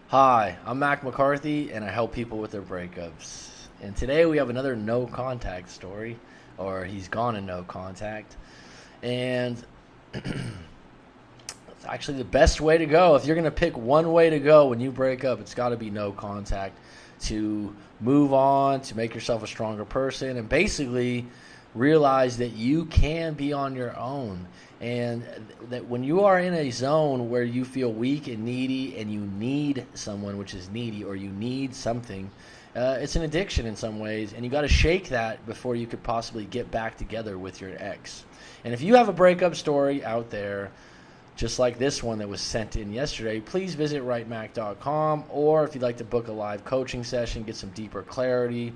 Hi, I'm Mac McCarthy, and I help people with their breakups. And today we have another no contact story, or he's gone in no contact. And it's actually the best way to go. If you're going to pick one way to go when you break up, it's got to be no contact to move on, to make yourself a stronger person, and basically realize that you can be on your own. And that when you are in a zone where you feel weak and needy and you need someone, which is needy, or you need something, it's an addiction in some ways, and you got to shake that before you could possibly get back together with your ex. And if you have a breakup story out there, just like this one that was sent in yesterday, please visit rightmac.com, or if you'd like to book a live coaching session, get some deeper clarity,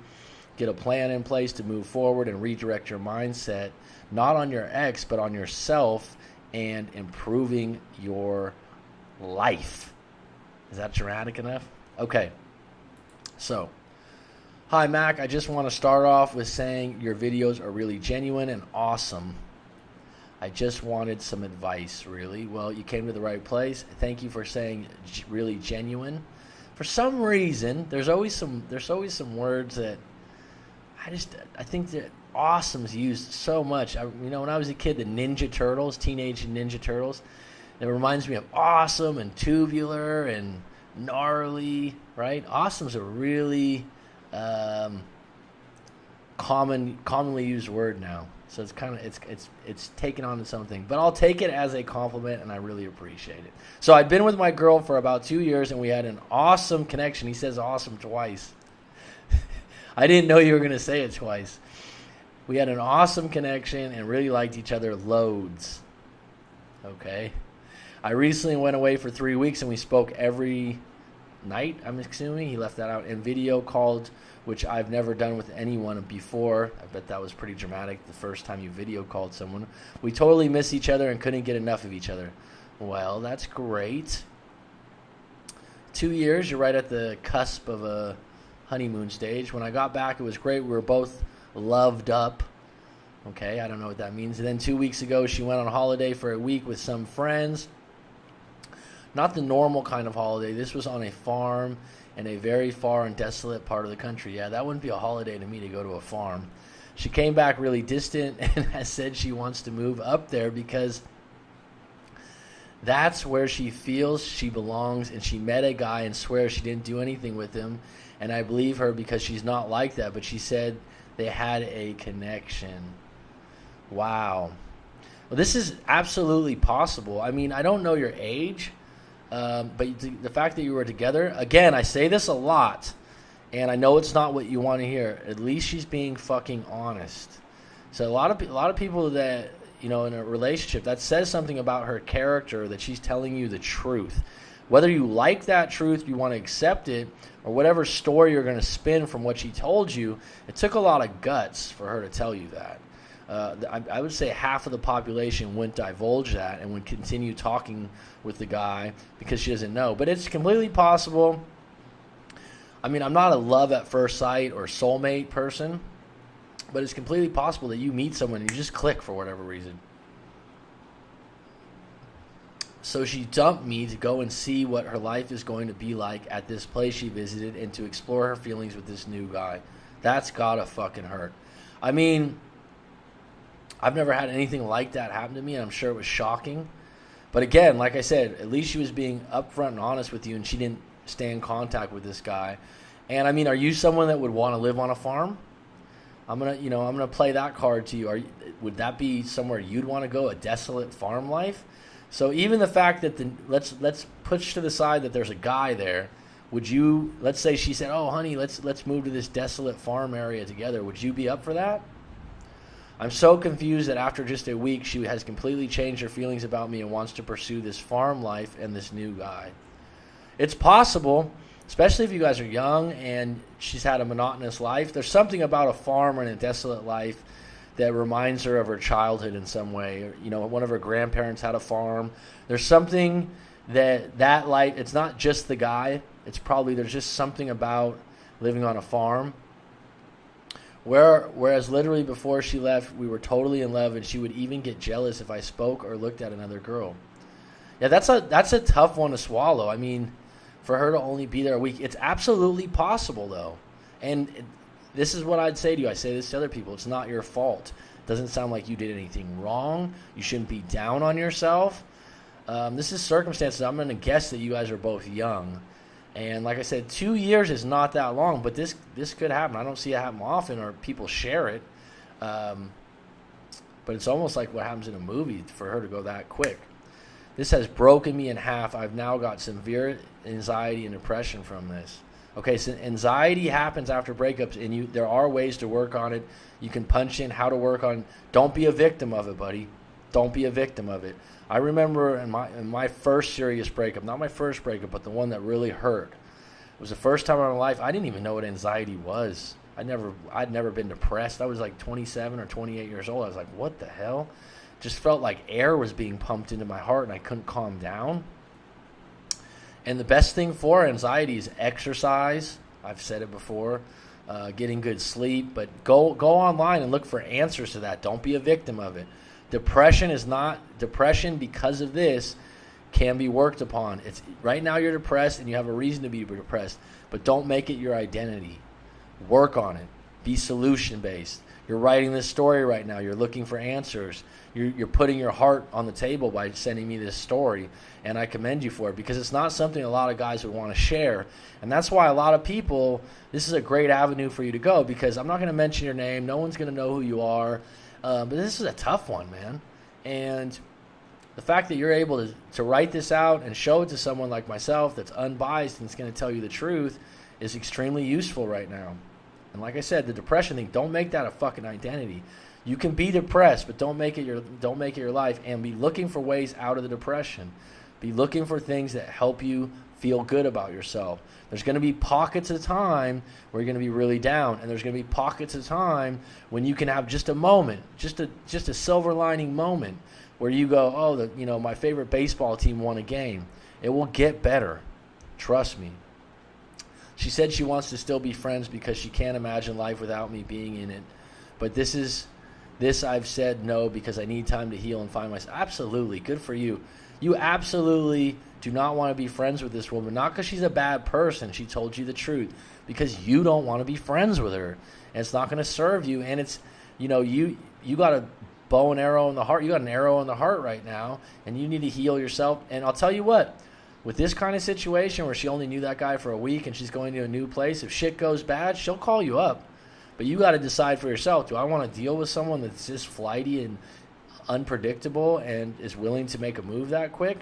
get a plan in place to move forward and redirect your mindset, not on your ex, but on yourself and improving your life. Is that dramatic enough? Okay. So, hi, Mac. I just want to start off with saying your videos are really genuine and awesome. I just wanted some advice, really. Well, you came to the right place. Thank you for saying really genuine. For some reason, there's always some words that I think that awesome's used so much. When I was a kid, the Ninja Turtles, Teenage Ninja Turtles, it reminds me of awesome and tubular and gnarly, right? Awesome's a really commonly used word now. So it's kind of it's taken on its own thing. But I'll take it as a compliment, and I really appreciate it. So I've been with my girl for about 2 years, and we had an awesome connection. He says awesome twice. I didn't know you were going to say it twice. We had an awesome connection and really liked each other loads. Okay. I recently went away for 3 weeks, and we spoke every night, I'm assuming. He left that out. And video called, which I've never done with anyone before. I bet that was pretty dramatic, the first time you video called someone. We totally miss each other and couldn't get enough of each other. Well, that's great. 2 years, you're right at the cusp of a honeymoon stage. When I got back, it was great. We were both loved up. Okay, I don't know what that means. And then 2 weeks ago, she went on holiday for a week with some friends. Not the normal kind of holiday. This was on a farm in a very far and desolate part of the country. Yeah, that wouldn't be a holiday to me, to go to a farm. She came back really distant and has said she wants to move up there because that's where she feels she belongs, and she met a guy and swears she didn't do anything with him. And I believe her because she's not like that, but she said they had a connection. Wow. Well, this is absolutely possible. I mean, I don't know your age, but the fact that you were together, again, I say this a lot, and I know it's not what you want to hear. At least she's being fucking honest. So a lot of people that, in a relationship, that says something about her character, that she's telling you the truth. Whether you like that truth, you want to accept it, or whatever story you're going to spin from what she told you, it took a lot of guts for her to tell you that. I would say half of the population wouldn't divulge that and would continue talking with the guy because she doesn't know. But it's completely possible. I mean, I'm not a love at first sight or soulmate person, but it's completely possible that you meet someone and you just click for whatever reason. So she dumped me to go and see what her life is going to be like at this place she visited and to explore her feelings with this new guy. That's gotta fucking hurt. I mean, I've never had anything like that happen to me, and I'm sure it was shocking. But again, like I said, at least she was being upfront and honest with you, and she didn't stay in contact with this guy. And I mean, are you someone that would want to live on a farm? I'm gonna play that card to you. Would that be somewhere you'd want to go, a desolate farm life? So even the fact that let's push to the side that there's a guy there, would you? Let's say she said, "Oh, honey, let's move to this desolate farm area together." Would you be up for that? I'm so confused that after just a week, she has completely changed her feelings about me and wants to pursue this farm life and this new guy. It's possible, especially if you guys are young and she's had a monotonous life. There's something about a farm and a desolate life that reminds her of her childhood in some way. One of her grandparents had a farm. There's something that life, it's not just the guy. There's just something about living on a farm. Whereas literally before she left, we were totally in love, and she would even get jealous if I spoke or looked at another girl. Yeah, that's a tough one to swallow. I mean, for her to only be there a week. It's absolutely possible, though. And this is what I'd say to you. I say this to other people. It's not your fault. It doesn't sound like you did anything wrong. You shouldn't be down on yourself. This is circumstances. I'm going to guess that you guys are both young. And like I said, 2 years is not that long, but this could happen. I don't see it happen often, or people share it. But it's almost like what happens in a movie for her to go that quick. This has broken me in half. I've now got severe anxiety and depression from this. Okay, so anxiety happens after breakups, and there are ways to work on it. You can punch in how to work on. Don't be a victim of it, buddy. Don't be a victim of it. I remember in my first serious breakup, not my first breakup, but the one that really hurt. It was the first time in my life I didn't even know what anxiety was. I'd never been depressed. I was like 27 or 28 years old. I was like, what the hell? Just felt like air was being pumped into my heart, and I couldn't calm down. And the best thing for anxiety is exercise. I've said it before. Getting good sleep. But go online and look for answers to that. Don't be a victim of it. Depression because of this can be worked upon. It's right now you're depressed and you have a reason to be depressed, but don't make it your identity. Work on it. Be solution based. You're writing this story right now. You're looking for answers. You're putting your heart on the table by sending me this story, and I commend you for it, because it's not something a lot of guys would want to share. And that's why a lot of people, this is a great avenue for you to go, because I'm not going to mention your name. No one's going to know who you are. But this is a tough one, man. And the fact that you're able to write this out and show it to someone like myself that's unbiased and is going to tell you the truth is extremely useful right now. And like I said, the depression thing, don't make that a fucking identity. You can be depressed, but don't make it your life, and be looking for ways out of the depression. Be looking for things that help you feel good about yourself. There's going to be pockets of time where you're going to be really down, and there's going to be pockets of time when you can have just a moment, just a silver lining moment where you go, oh, my favorite baseball team won a game. It will get better. Trust me. She said she wants to still be friends because she can't imagine life without me being in it. But this I've said no because I need time to heal and find myself. Absolutely. Good for you. You absolutely do not want to be friends with this woman. Not because she's a bad person. She told you the truth. Because you don't want to be friends with her. And it's not going to serve you. And it's, you got a bow and arrow in the heart. You got an arrow in the heart right now. And you need to heal yourself. And I'll tell you what. With this kind of situation where she only knew that guy for a week and she's going to a new place, if shit goes bad, she'll call you up. But you got to decide for yourself, do I want to deal with someone that's just flighty and unpredictable and is willing to make a move that quick?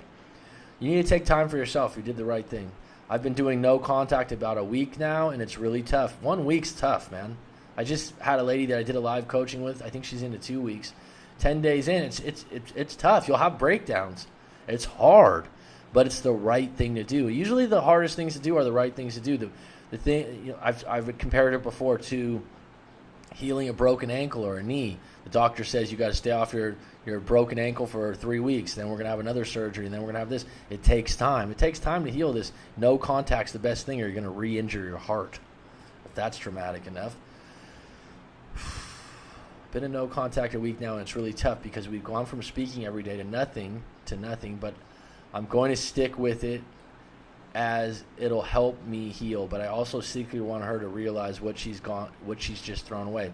You need to take time for yourself. You did the right thing. I've been doing no contact about a week now, and it's really tough. 1 week's tough, man. I just had a lady that I did a live coaching with. I think she's into 2 weeks. 10 days in, it's tough. You'll have breakdowns. It's hard. But it's the right thing to do. Usually the hardest things to do are the right things to do. The thing, I've compared it before to healing a broken ankle or a knee. The doctor says you got to stay off your broken ankle for 3 weeks. Then we're going to have another surgery, and then we're going to have this. It takes time. It takes time to heal this. No contact's the best thing, or you're going to re-injure your heart. If that's traumatic enough. Been in no contact a week now, and it's really tough because we've gone from speaking every day to nothing, but I'm going to stick with it as it'll help me heal. But I also secretly want her to realize what she's just thrown away.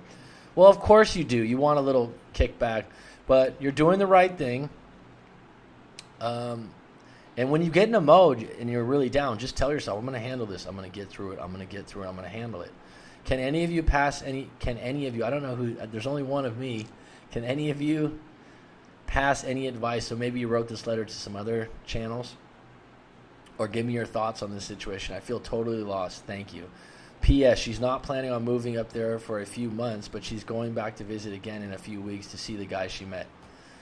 Well, of course you do. You want a little kickback, but you're doing the right thing. And when you get in a mode and you're really down, just tell yourself, I'm going to handle this. I'm going to get through it. I'm going to get through it. I'm going to handle it. Can any of you, I don't know who, there's only one of me. Can any of you pass any advice? So maybe you wrote this letter to some other channels, or give me your thoughts on this situation. I feel totally lost. Thank you. P.S. She's not planning on moving up there for a few months, but she's going back to visit again in a few weeks to see the guy she met.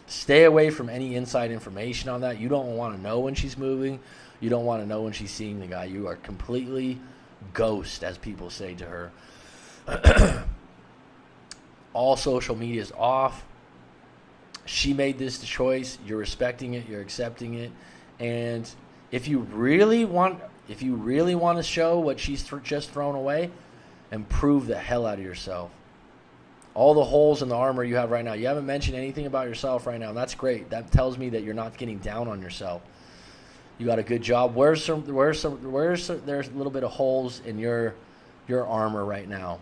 Stay away from any inside information on that. You don't want to know when she's moving. You don't want to know when she's seeing the guy. You are completely ghost, as people say to her. All social media is off. She made this choice. You're respecting it. You're accepting it. And if you really want to show what she's just thrown away, improve the hell out of yourself. All the holes in the armor you have right now. You haven't mentioned anything about yourself right now, and that's great. That tells me that you're not getting down on yourself. You got a good job. There's a little bit of holes in your armor right now?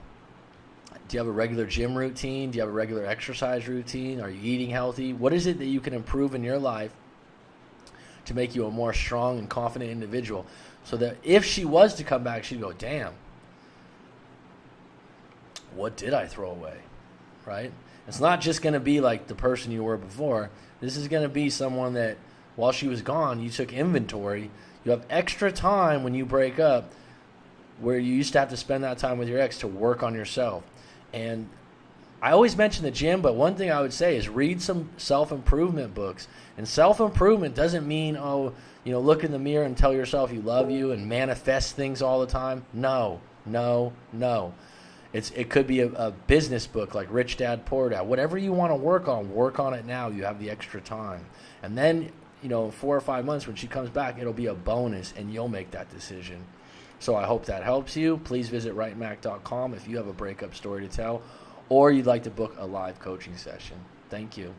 Do you have a regular gym routine? Do you have a regular exercise routine? Are you eating healthy? What is it that you can improve in your life to make you a more strong and confident individual? So that if she was to come back, she'd go, damn, what did I throw away? Right? It's not just going to be like the person you were before. This is going to be someone that, while she was gone, you took inventory. You have extra time when you break up where you used to have to spend that time with your ex to work on yourself. And I always mention the gym, but one thing I would say is read some self-improvement books. And self-improvement doesn't mean, look in the mirror and tell yourself you love you and manifest things all the time. No. It could be a business book like Rich Dad, Poor Dad. Whatever you want to work on it now. You have the extra time. And then, in 4 or 5 months when she comes back, it'll be a bonus and you'll make that decision. So I hope that helps you. Please visit rightmac.com if you have a breakup story to tell or you'd like to book a live coaching session. Thank you.